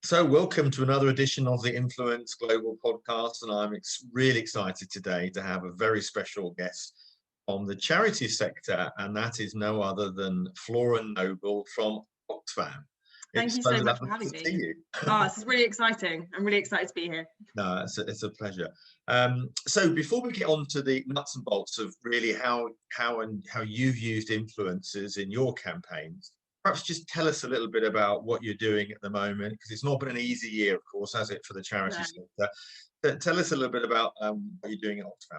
So welcome to another edition of the Influence Global podcast, and I'm really excited today to have a very special guest from the charities sector, and that is no other than Flora from Oxfam. Thank you so much for having me. Oh, this is really exciting. I'm really excited to be here. No, it's a pleasure. So before we get on to the nuts and bolts of really how you've used influencers in your campaigns, perhaps just tell us a little bit about what you're doing at the moment, because it's not been an easy year, of course, has it, for the charity sector? But tell us a little bit about what you're doing at Oxfam.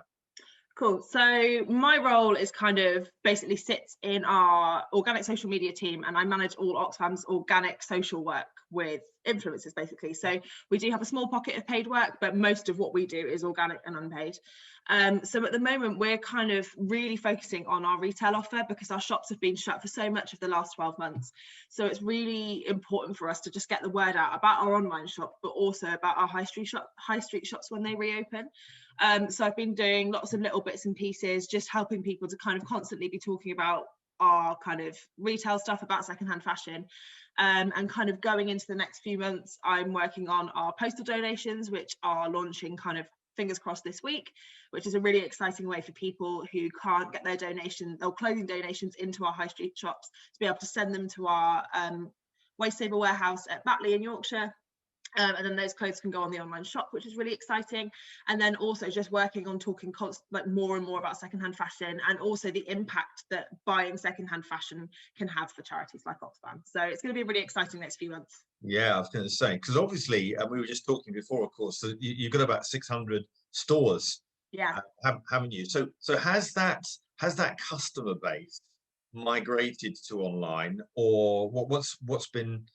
Cool. So my role is kind of basically sits in our organic social media team, and I manage all Oxfam's organic social work with influencers, basically. So we do have a small pocket of paid work, but most of what we do is organic and unpaid. So at the moment, we're kind of really focusing on our retail offer because our shops have been shut for so much of the last 12 months. So it's really important for us to just get the word out about our online shop, but also about our high street shops when they reopen. So I've been doing lots of little bits and pieces, just helping people to kind of constantly be talking about our kind of retail stuff, about secondhand fashion. And kind of going into the next few months, I'm working on our postal donations, which are launching kind of fingers crossed this week, which is a really exciting way for people who can't get their donations or clothing donations into our high street shops to be able to send them to our waste saver warehouse at Batley in Yorkshire. And then those clothes can go on the online shop, which is really exciting. And then also just working on talking more and more about secondhand fashion, and also the impact that buying secondhand fashion can have for charities like Oxfam. So it's going to be really exciting next few months. Yeah, I was going to say, because obviously we were just talking before, of course, so you've got about 600 stores, haven't you? So has that customer base migrated to online, or what's been?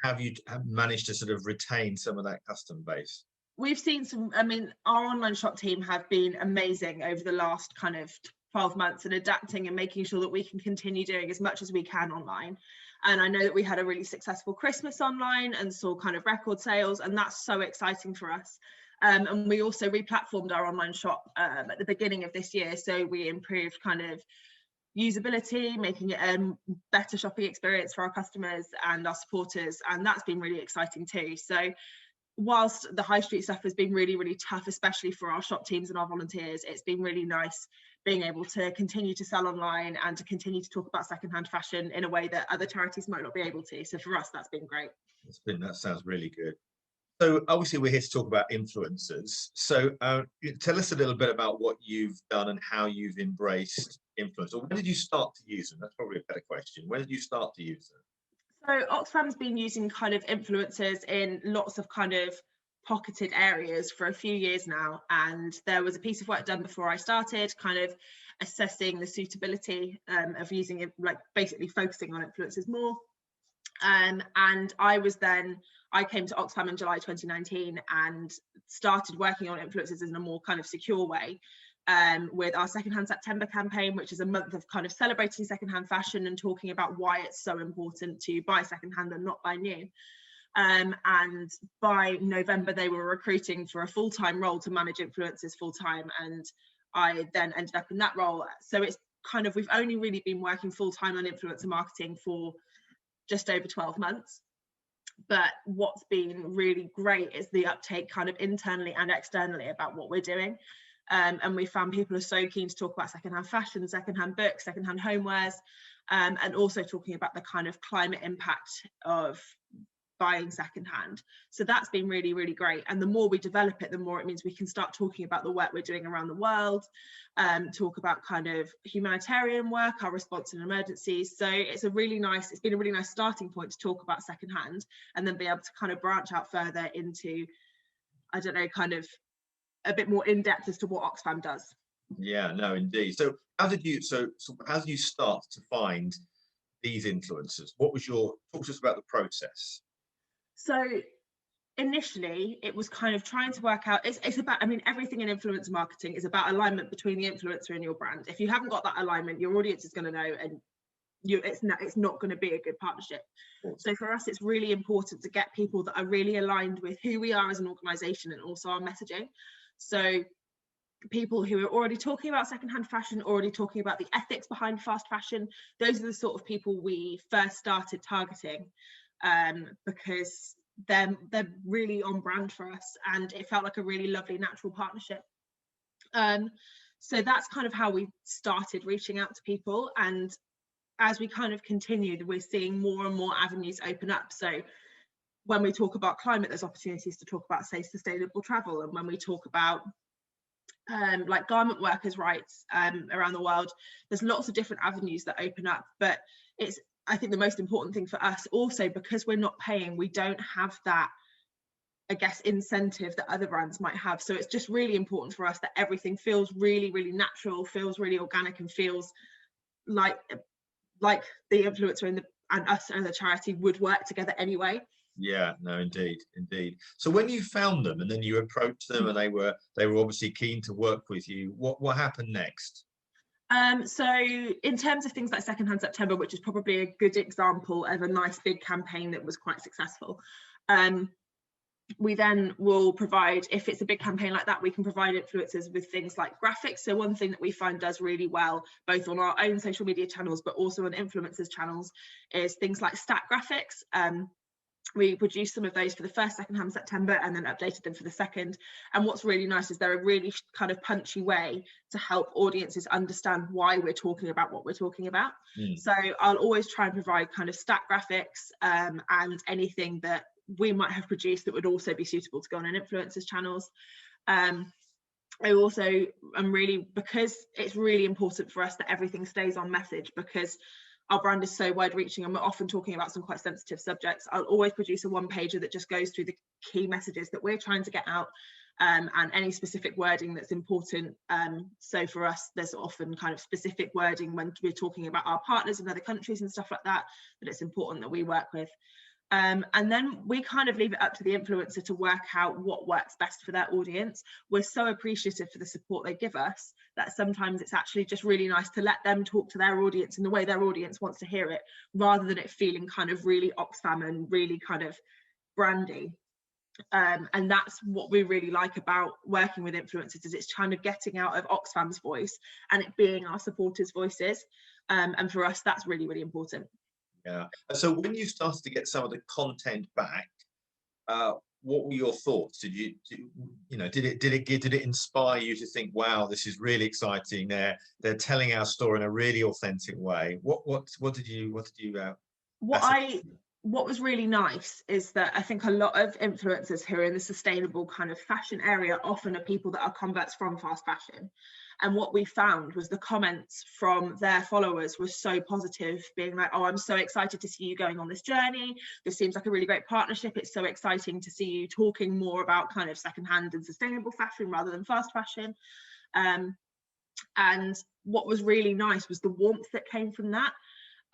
Have you managed to sort of retain some of that customer base? We've seen some, I mean, our online shop team have been amazing over the last kind of 12 months and adapting and making sure that we can continue doing as much as we can online. And I know that we had a really successful Christmas online and saw kind of record sales, and that's so exciting for us. And we also re-platformed our online shop at the beginning of this year. So we improved kind of usability, making it a better shopping experience for our customers and our supporters, and that's been really exciting too. So whilst the high street stuff has been really, really tough, especially for our shop teams and our volunteers, it's been really nice being able to continue to sell online and to continue to talk about secondhand fashion in a way that other charities might not be able to. So for us, that's been great. That sounds really good. So obviously we're here to talk about influencers. So tell us a little bit about what you've done and how you've embraced influencers. When did you start to use them? That's probably a better question. When did you start to use them? So Oxfam's been using kind of influencers in lots of kind of pocketed areas for a few years now. And there was a piece of work done before I started, kind of assessing the suitability of using it, like basically focusing on influencers more. And I came to Oxfam in July 2019 and started working on influencers in a more kind of secure way with our Secondhand September campaign, which is a month of kind of celebrating secondhand fashion and talking about why it's so important to buy secondhand and not buy new. And by November, they were recruiting for a full-time role to manage influencers full-time, and I then ended up in that role. So it's kind of, we've only really been working full-time on influencer marketing for just over 12 months. But what's been really great is the uptake kind of internally and externally about what we're doing. And we found people are so keen to talk about secondhand fashion, secondhand books, secondhand homewares, and also talking about the kind of climate impact of buying secondhand. So that's been really, really great. And the more we develop it, the more it means we can start talking about the work we're doing around the world, talk about kind of humanitarian work, our response in emergencies. So it's been a really nice starting point to talk about secondhand, and then be able to kind of branch out further into, I don't know, kind of a bit more in depth as to what Oxfam does. Yeah, no, indeed. So how did you start to find these influencers? Talk to us about the process. So initially it was kind of trying to work out, it's about, I mean, everything in influencer marketing is about alignment between the influencer and your brand. If you haven't got that alignment, your audience is going to know, and it's not going to be a good partnership. So for us, it's really important to get people that are really aligned with who we are as an organization and also our messaging. So people who are already talking about secondhand fashion, already talking about the ethics behind fast fashion, those are the sort of people we first started targeting, because they're really on brand for us, and it felt like a really lovely natural partnership. So that's kind of how we started reaching out to people, and as we kind of continued, we're seeing more and more avenues open up. So when we talk about climate, there's opportunities to talk about, say, sustainable travel, and when we talk about like garment workers' rights around the world, there's lots of different avenues that open up. But it's, I think, the most important thing for us also, because we're not paying, we don't have that, I guess, incentive that other brands might have. So it's just really important for us that everything feels really, really natural, feels really organic, and feels like the influencer and us and the charity would work together anyway. Yeah, no, indeed. So when you found them and then you approached them and they were obviously keen to work with you, what happened next? So in terms of things like Secondhand September, which is probably a good example of a nice big campaign that was quite successful, we then will provide, if it's a big campaign like that, we can provide influencers with things like graphics. So one thing that we find does really well, both on our own social media channels, but also on influencers channels, is things like stat graphics. We produced some of those for the first Secondhand September and then updated them for the second. And what's really nice is they're a really kind of punchy way to help audiences understand why we're talking about what we're talking about. So I'll always try and provide kind of stat graphics and anything that we might have produced that would also be suitable to go on an influencers channels. I also am really, because it's really important for us that everything stays on message, because our brand is so wide reaching and we're often talking about some quite sensitive subjects. I'll always produce a one pager that just goes through the key messages that we're trying to get out, and any specific wording that's important. So for us, there's often kind of specific wording when we're talking about our partners in other countries and stuff like that, that it's important that we work with. And then we kind of leave it up to the influencer to work out what works best for their audience. We're so appreciative for the support they give us that sometimes it's actually just really nice to let them talk to their audience in the way their audience wants to hear it, rather than it feeling kind of really Oxfam and really kind of brandy. And that's what we really like about working with influencers, is it's kind of getting out of Oxfam's voice and it being our supporters' voices. And for us, that's really, really important. Yeah. So when you started to get some of the content back, what were your thoughts? Did it inspire you to think, wow, this is really exciting? They're telling our story in a really authentic way. What was really nice is that I think a lot of influencers who are in the sustainable kind of fashion area often are people that are converts from fast fashion. And what we found was the comments from their followers were so positive, being like, oh, I'm so excited to see you going on this journey. This seems like a really great partnership. It's so exciting to see you talking more about kind of secondhand and sustainable fashion rather than fast fashion. And what was really nice was the warmth that came from that.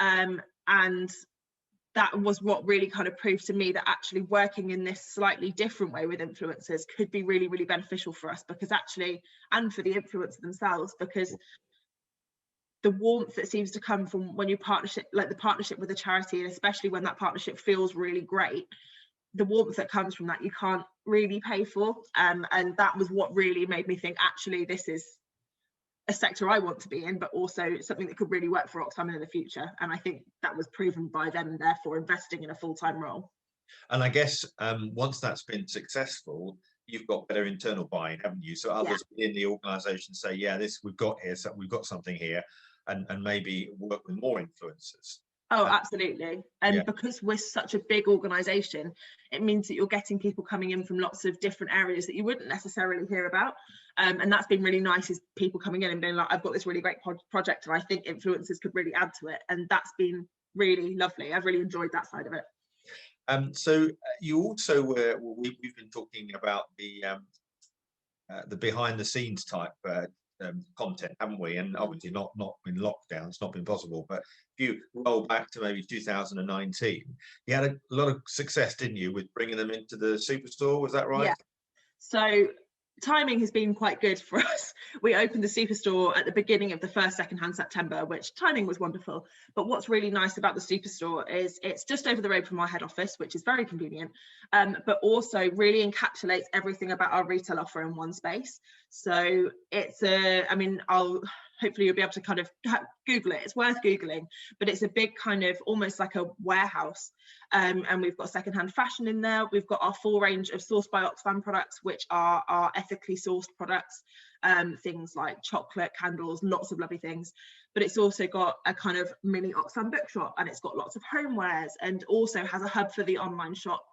And that was what really kind of proved to me that actually working in this slightly different way with influencers could be really, really beneficial for us, because actually, and for the influencer themselves, because the warmth that seems to come from when you partnership, like the partnership with a charity, and especially when that partnership feels really great, the warmth that comes from that you can't really pay for. And that was what really made me think, actually, this is a sector I want to be in, but also something that could really work for Oxfam in the future. And I think that was proven by them, therefore, investing in a full-time role. And I guess once that's been successful, you've got better internal buy-in, haven't you? So others within the organisation say, yeah, we've got something here, and maybe work with more influencers. Oh, absolutely. And because we're such a big organisation, it means that you're getting people coming in from lots of different areas that you wouldn't necessarily hear about. And that's been really nice, is people coming in and being like, I've got this really great project and I think influencers could really add to it. And that's been really lovely. I've really enjoyed that side of it. So you also we've been talking about the behind the scenes type content, haven't we? And obviously not in lockdown, it's not been possible, but if you roll back to maybe 2019, you had a lot of success, didn't you, with bringing them into the superstore? Was that right? Yeah. So timing has been quite good for us. We opened the superstore at the beginning of the first Secondhand September, which timing was wonderful. But what's really nice about the superstore is it's just over the road from our head office, which is very convenient, but also really encapsulates everything about our retail offer in one space. So it's hopefully you'll be able to kind of Google it. It's worth Googling, but it's a big kind of almost like a warehouse. And we've got secondhand fashion in there. We've got our full range of Sourced by Oxfam products, which are our ethically sourced products, things like chocolate, candles, lots of lovely things. But it's also got a kind of mini Oxfam bookshop, and it's got lots of homewares, and also has a hub for the online shop.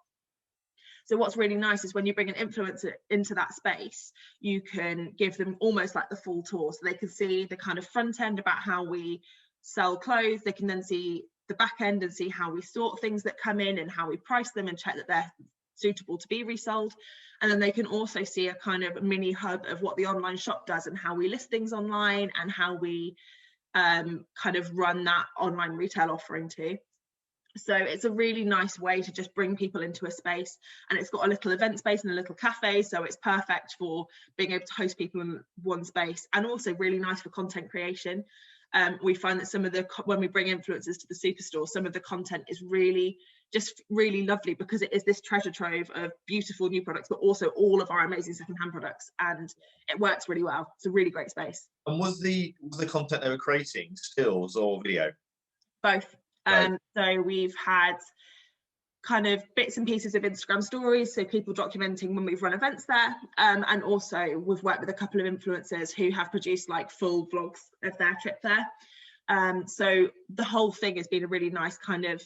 So what's really nice is when you bring an influencer into that space, you can give them almost like the full tour. So they can see the kind of front end about how we sell clothes. They can then see the back end and see how we sort things that come in and how we price them and check that they're suitable to be resold. And then they can also see a kind of mini hub of what the online shop does and how we list things online and how we kind of run that online retail offering too. So it's a really nice way to just bring people into a space, and it's got a little event space and a little cafe, so it's perfect for being able to host people in one space, and also really nice for content creation. We find that when we bring influencers to the superstore, some of the content is really lovely because it is this treasure trove of beautiful new products, but also all of our amazing secondhand products, and it works really well. It's a really great space. And was the content they were creating stills or video? Both. So we've had kind of bits and pieces of Instagram stories, so people documenting when we've run events there, and also we've worked with a couple of influencers who have produced like full vlogs of their trip there. So the whole thing has been a really nice kind of,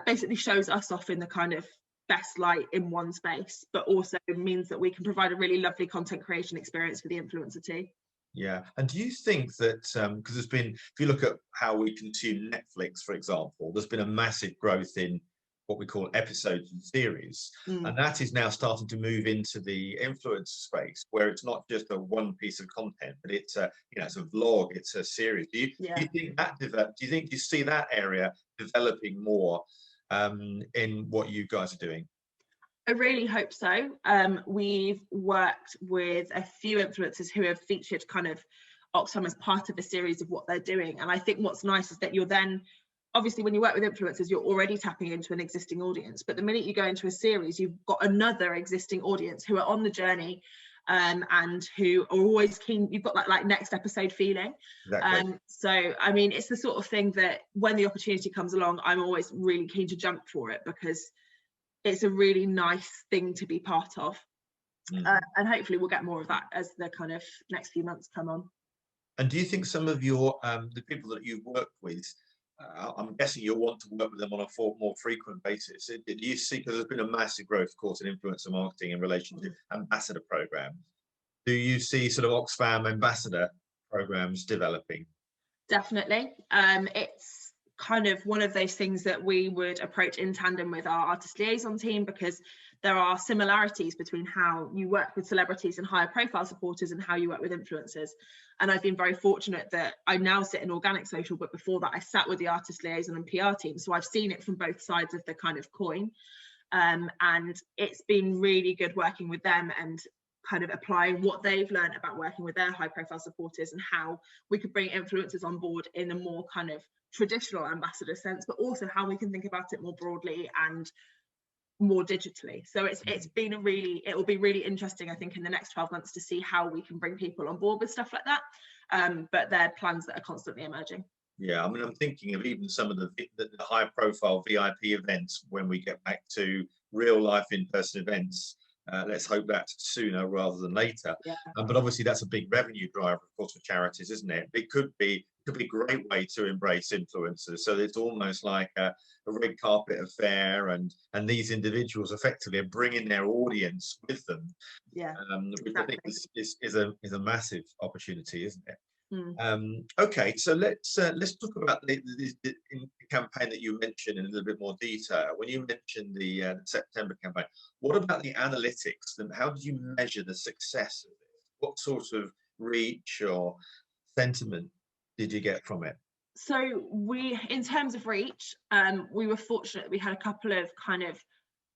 basically shows us off in the kind of best light in one space, but also means that we can provide a really lovely content creation experience for the influencer too. Yeah, and do you think that because there's been, if you look at how we consume Netflix, for example, there's been a massive growth in what we call episodes and series, and that is now starting to move into the influencer space, where it's not just a one piece of content, but it's a it's a vlog, it's a series. Do you think that do you see that area developing more in what you guys are doing? I really hope so. We've worked with a few influencers who have featured kind of Oxfam as part of a series of what they're doing. And I think what's nice is that you're then, obviously when you work with influencers, you're already tapping into an existing audience. But the minute you go into a series, you've got another existing audience who are on the journey and who are always keen. You've got that like next episode feeling. Exactly. So, I mean, it's the sort of thing that when the opportunity comes along, I'm always really keen to jump for it, because it's a really nice thing to be part of. And hopefully we'll get more of that as the kind of next few months come on. And do you think some of your the people that you've worked with, I'm guessing you'll want to work with them on a more frequent basis? Do you see, because there's been a massive growth, of course, in influencer marketing in relation to ambassador programs, do you see sort of Oxfam ambassador programs developing? Definitely. It's kind of one of those things that we would approach in tandem with our artist liaison team, because there are similarities between how you work with celebrities and higher profile supporters and how you work with influencers. And I've been very fortunate that I now sit in organic social, but before that I sat with the artist liaison and PR team, so I've seen it from both sides of the kind of coin, and it's been really good working with them and kind of applying what they've learned about working with their high profile supporters, and how we could bring influencers on board in a more kind of traditional ambassador sense, but also how we can think about it more broadly and more digitally. So it's been it will be really interesting, I think, in the next 12 months to see how we can bring people on board with stuff like that. But they're plans that are constantly emerging. Yeah, I mean, I'm thinking of even some of the high profile VIP events when we get back to real life in-person events. Let's hope that's sooner rather than later. Yeah. But obviously that's a big revenue driver, of course, for charities, isn't it? It could be a great way to embrace influencers. So it's almost like a red carpet affair, and these individuals effectively are bringing their audience with them. Yeah, which I think is a massive opportunity, isn't it? Mm. Okay, so let's talk about the campaign that you mentioned in a little bit more detail. When you mentioned the September campaign, what about the analytics, and how did you measure the success of it? What sort of reach or sentiment did you get from it? So in terms of reach, we were fortunate that we had a couple of kind of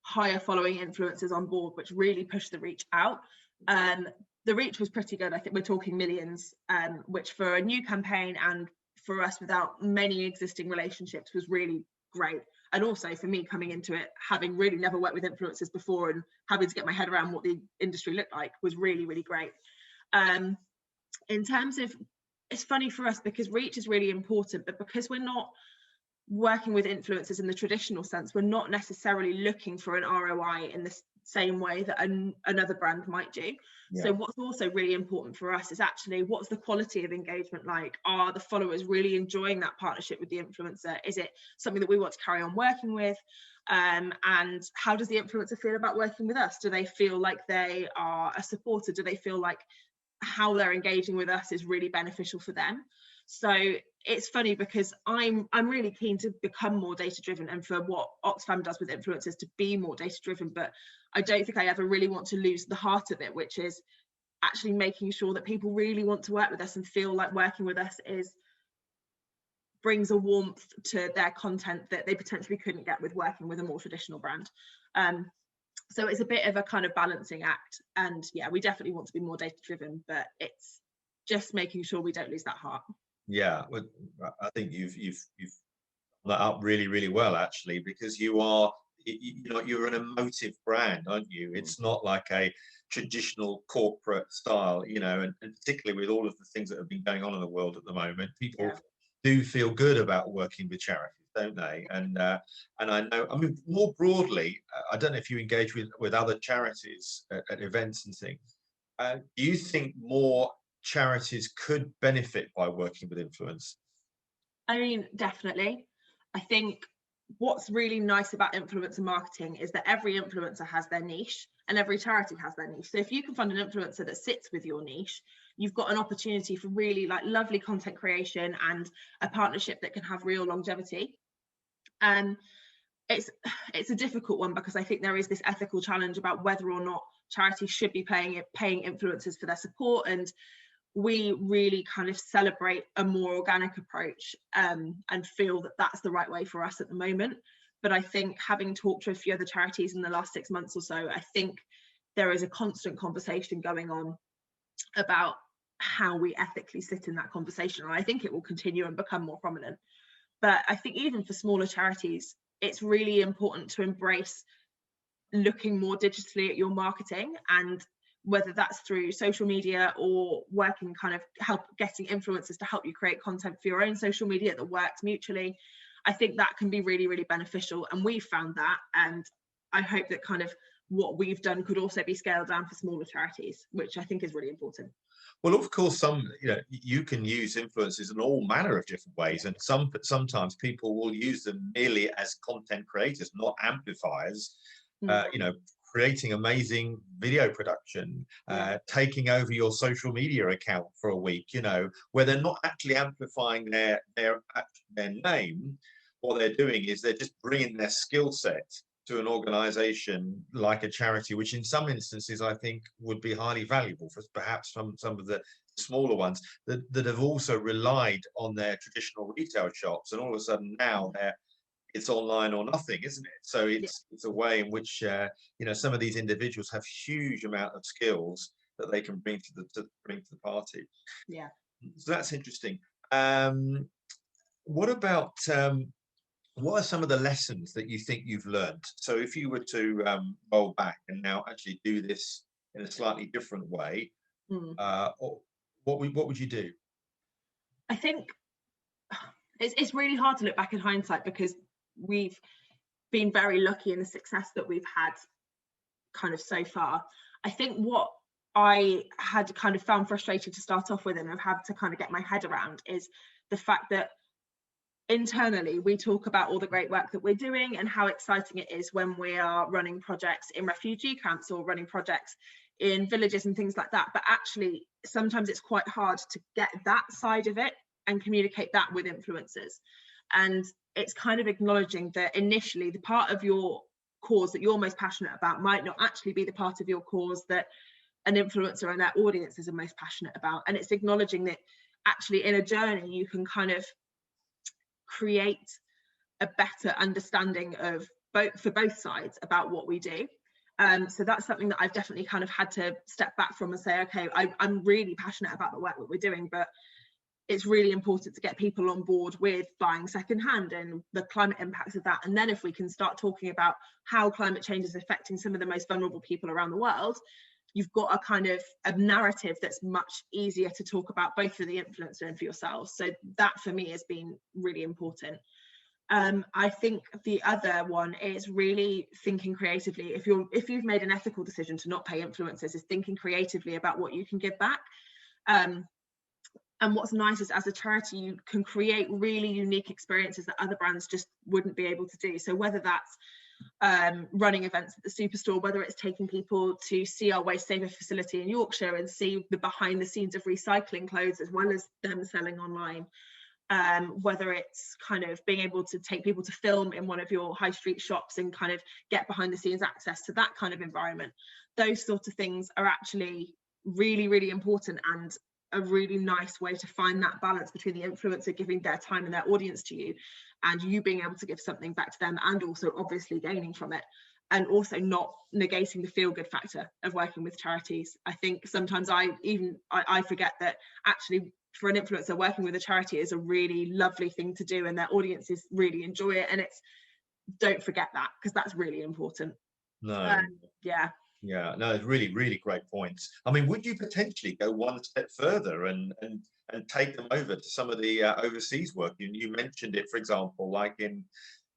higher following influencers on board, which really pushed the reach out. The reach was pretty good. I think we're talking millions, which for a new campaign and for us without many existing relationships was really great. And also for me coming into it, having really never worked with influencers before and having to get my head around what the industry looked like was really, really great. In terms of, it's funny for us because reach is really important, but because we're not working with influencers in the traditional sense, we're not necessarily looking for an ROI in the same way that another brand might do. Yeah. So what's also really important for us is actually, what's the quality of engagement like? Are the followers really enjoying that partnership with the influencer? Is it something that we want to carry on working with? And how does the influencer feel about working with us? Do they feel like they are a supporter? Do they feel like how they're engaging with us is really beneficial for them? So it's funny because I'm really keen to become more data driven and for what Oxfam does with influencers to be more data driven, but I don't think I ever really want to lose the heart of it, which is actually making sure that people really want to work with us and feel like working with us brings a warmth to their content that they potentially couldn't get with working with a more traditional brand. So it's a bit of a kind of balancing act, and yeah, we definitely want to be more data driven, but it's just making sure we don't lose that heart. Yeah, well, I think you've that up really, really well, actually, because you're an emotive brand, aren't you? It's not like a traditional corporate style, and particularly with all of the things that have been going on in the world at the moment, people do feel good about working with charities, don't they? And I know, I mean, more broadly, I don't know if you engage with other charities at events and things. Do you think more charities could benefit by working with influencers? I mean, definitely. I think what's really nice about influencer marketing is that every influencer has their niche and every charity has their niche. So if you can find an influencer that sits with your niche, you've got an opportunity for really like lovely content creation and a partnership that can have real longevity. It's a difficult one because I think there is this ethical challenge about whether or not charities should be paying influencers for their support, and we really kind of celebrate a more organic approach and feel that that's the right way for us at the moment. But I think having talked to a few other charities in the last 6 months or so, I think there is a constant conversation going on about how we ethically sit in that conversation, and I think it will continue and become more prominent. But I think even for smaller charities, it's really important to embrace looking more digitally at your marketing, and whether that's through social media or working kind of getting influencers to help you create content for your own social media that works mutually. I think that can be really, really beneficial, and we've found that, and I hope that kind of what we've done could also be scaled down for smaller charities, which I think is really important. Well, of course, you can use influencers in all manner of different ways, and sometimes people will use them merely as content creators, not amplifiers. Creating amazing video production, taking over your social media account for a week, where they're not actually amplifying their name. What they're doing is they're just bringing their skill set to an organization like a charity, which in some instances I think would be highly valuable for perhaps some of the smaller ones that have also relied on their traditional retail shops, and all of a sudden now it's online or nothing, isn't it? So it's a way in which some of these individuals have huge amount of skills that they can bring to the party. Yeah. So that's interesting. What about what are some of the lessons that you think you've learned? So if you were to roll back and now actually do this in a slightly different way, what would you do? I think it's really hard to look back in hindsight because we've been very lucky in the success that we've had kind of so far. I think what I had kind of found frustrating to start off with and I've had to kind of get my head around is the fact that internally we talk about all the great work that we're doing and how exciting it is when we are running projects in refugee camps or running projects in villages and things like that, but actually sometimes it's quite hard to get that side of it and communicate that with influencers. And it's kind of acknowledging that initially the part of your cause that you're most passionate about might not actually be the part of your cause that an influencer and their audiences are most passionate about. And it's acknowledging that actually in a journey you can kind of create a better understanding of both sides about what we do. So that's something that I've definitely kind of had to step back from and say, okay, I'm really passionate about the work that we're doing, but it's really important to get people on board with buying secondhand and the climate impacts of that. And then if we can start talking about how climate change is affecting some of the most vulnerable people around the world, you've got a kind of a narrative that's much easier to talk about, both for the influencer and for yourselves. So that for me has been really important. I think the other one is really thinking creatively. If you've made an ethical decision to not pay influencers, is thinking creatively about what you can give back. And what's nice is, as a charity, you can create really unique experiences that other brands just wouldn't be able to do. So whether that's running events at the Superstore, whether it's taking people to see our Waste Saver facility in Yorkshire and see the behind the scenes of recycling clothes as well as them selling online, whether it's kind of being able to take people to film in one of your high street shops and kind of get behind the scenes access to that kind of environment. Those sorts of things are actually really, really important, and a really nice way to find that balance between the influencer giving their time and their audience to you, and you being able to give something back to them, and also obviously gaining from it, and also not negating the feel-good factor of working with charities. I think sometimes I forget that actually for an influencer, working with a charity is a really lovely thing to do, and their audiences really enjoy it, and don't forget that, because that's really important. No. Yeah, no, it's really, really great points. I mean, would you potentially go one step further and take them over to some of the overseas work? You mentioned it, for example, like in,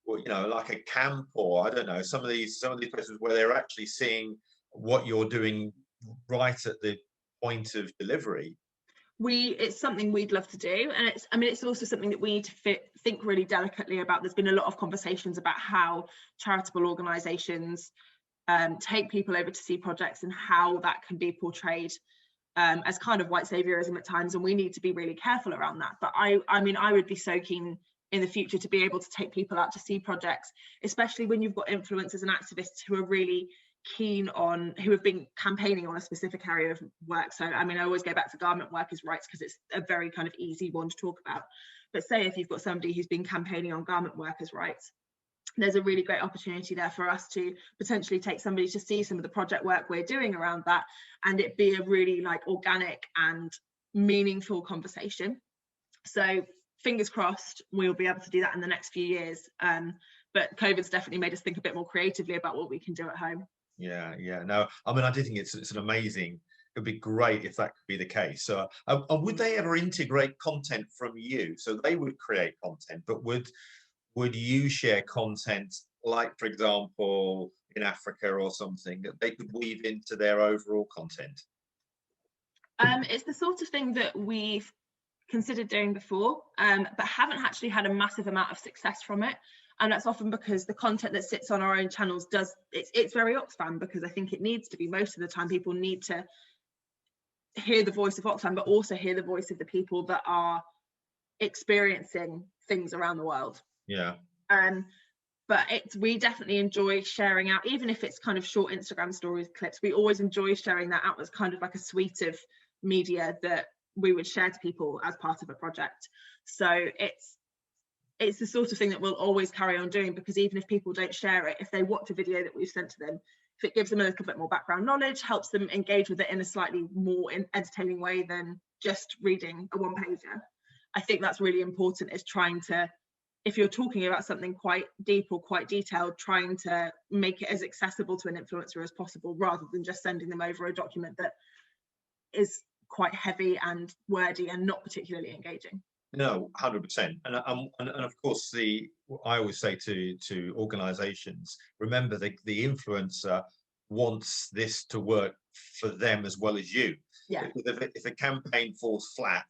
well, you know, like a camp, or I don't know, some of these places where they're actually seeing what you're doing right at the point of delivery. It's something we'd love to do, and it's also something that we need to think really delicately about. There's been a lot of conversations about how charitable organisations take people over to see projects and how that can be portrayed as kind of white saviorism at times, and we need to be really careful around that. But I mean, I would be so keen in the future to be able to take people out to see projects, especially when you've got influencers and activists who are really keen on, who have been campaigning on a specific area of work. So I mean, I always go back to garment workers' rights because it's a very kind of easy one to talk about. But say if you've got somebody who's been campaigning on garment workers' rights, there's a really great opportunity there for us to potentially take somebody to see some of the project work we're doing around that, and it be a really like organic and meaningful conversation. So fingers crossed we'll be able to do that in the next few years, but COVID's definitely made us think a bit more creatively about what we can do at home. Yeah, no, I mean, I do think it's an amazing, it'd be great if that could be the case. So would they ever integrate content from you? So they would create content, but would you share content, like, for example, in Africa or something, that they could weave into their overall content? It's the sort of thing that we've considered doing before, but haven't actually had a massive amount of success from it. And that's often because the content that sits on our own channels it's very Oxfam, because I think it needs to be. Most of the time people need to hear the voice of Oxfam, but also hear the voice of the people that are experiencing things around the world. Yeah. But we definitely enjoy sharing out, even if it's kind of short Instagram stories clips. We always enjoy sharing that out as kind of like a suite of media that we would share to people as part of a project. So it's the sort of thing that we'll always carry on doing, because even if people don't share it, if they watch a video that we've sent to them, if it gives them a little bit more background knowledge, helps them engage with it in a slightly more entertaining way than just reading a one-pager, I think that's really important, is trying to, if you're talking about something quite deep or quite detailed, trying to make it as accessible to an influencer as possible, rather than just sending them over a document that is quite heavy and wordy and not particularly engaging. No, 100%. And of course, I always say to organizations, remember the influencer wants this to work for them as well as you. Yeah. If a campaign falls flat,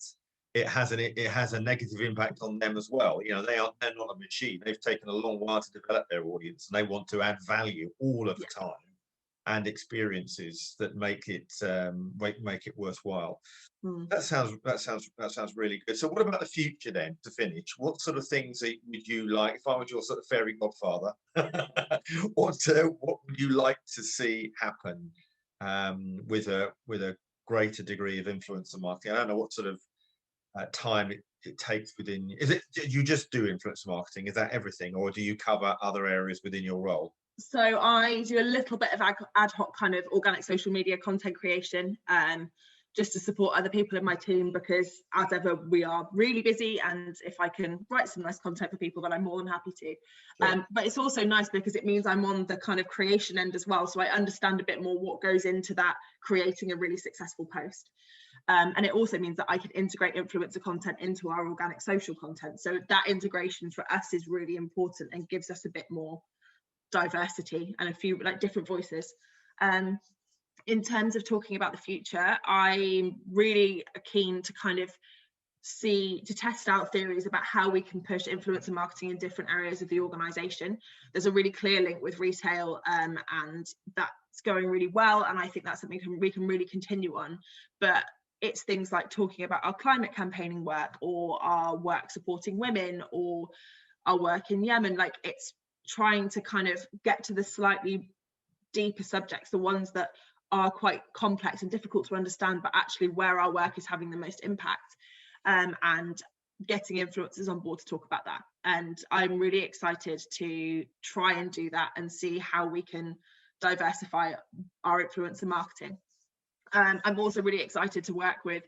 it has a negative impact on them as well. You know, they're not a machine. They've taken a long while to develop their audience, and they want to add value all of the time, and experiences that make it worthwhile. That sounds really good. So what about the future then, to finish? What sort of things would you like, if I was your sort of fairy godfather, what would you like to see happen with a greater degree of influencer marketing? I don't know what sort of time it takes within. Do you just do influencer marketing? Is that everything, or do you cover other areas within your role? So I do a little bit of ad hoc kind of organic social media content creation. just to support other people in my team, because as ever we are really busy, and if I can write some nice content for people, then I'm more than happy to. Sure. But it's also nice because it means I'm on the kind of creation end as well, so I understand a bit more what goes into that, creating a really successful post. And it also means that I can integrate influencer content into our organic social content, so that integration for us is really important and gives us a bit more diversity and a few like different voices. In terms of talking about the future, I'm really keen to kind of test out theories about how we can push influencer marketing in different areas of the organization. There's a really clear link with retail, and that's going really well, and I think that's something we can really continue on. But it's things like talking about our climate campaigning work, or our work supporting women, or our work in Yemen. Like, it's trying to kind of get to the slightly deeper subjects, the ones that are quite complex and difficult to understand, but actually where our work is having the most impact, and getting influencers on board to talk about that. And I'm really excited to try and do that and see how we can diversify our influencer marketing. I'm also really excited to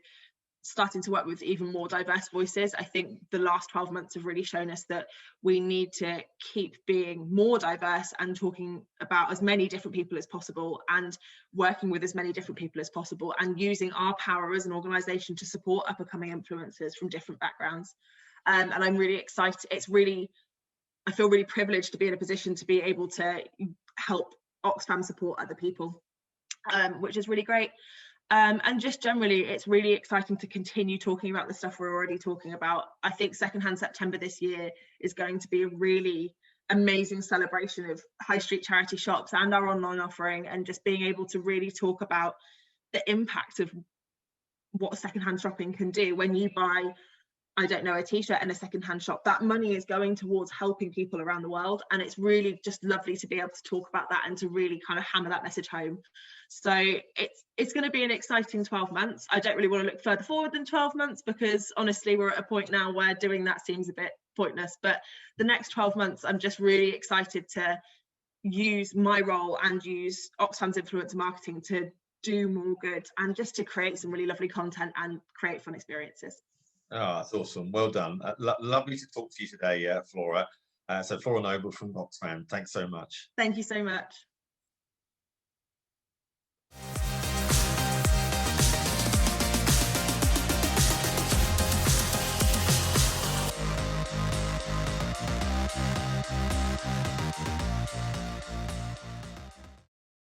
starting to work with even more diverse voices. I think the last 12 months have really shown us that we need to keep being more diverse and talking about as many different people as possible, and working with as many different people as possible, and using our power as an organisation to support up-and-coming influencers from different backgrounds. And I'm really excited. I feel really privileged to be in a position to be able to help Oxfam support other people, which is really great. And just generally, it's really exciting to continue talking about the stuff we're already talking about. I think Secondhand September this year is going to be a really amazing celebration of high street charity shops and our online offering, and just being able to really talk about the impact of what secondhand shopping can do. When you buy, I don't know, a t-shirt in a secondhand shop, that money is going towards helping people around the world, and it's really just lovely to be able to talk about that and to really kind of hammer that message home. So it's going to be an exciting 12 months. I don't really want to look further forward than 12 months, because honestly we're at a point now where doing that seems a bit pointless. But the next 12 months, I'm just really excited to use my role and use Oxfam's influencer marketing to do more good, and just to create some really lovely content and create fun experiences. Oh, that's awesome. Well done. Lovely to talk to you today, Flora. So Flora Noble from Oxfam, thanks so much. Thank you so much.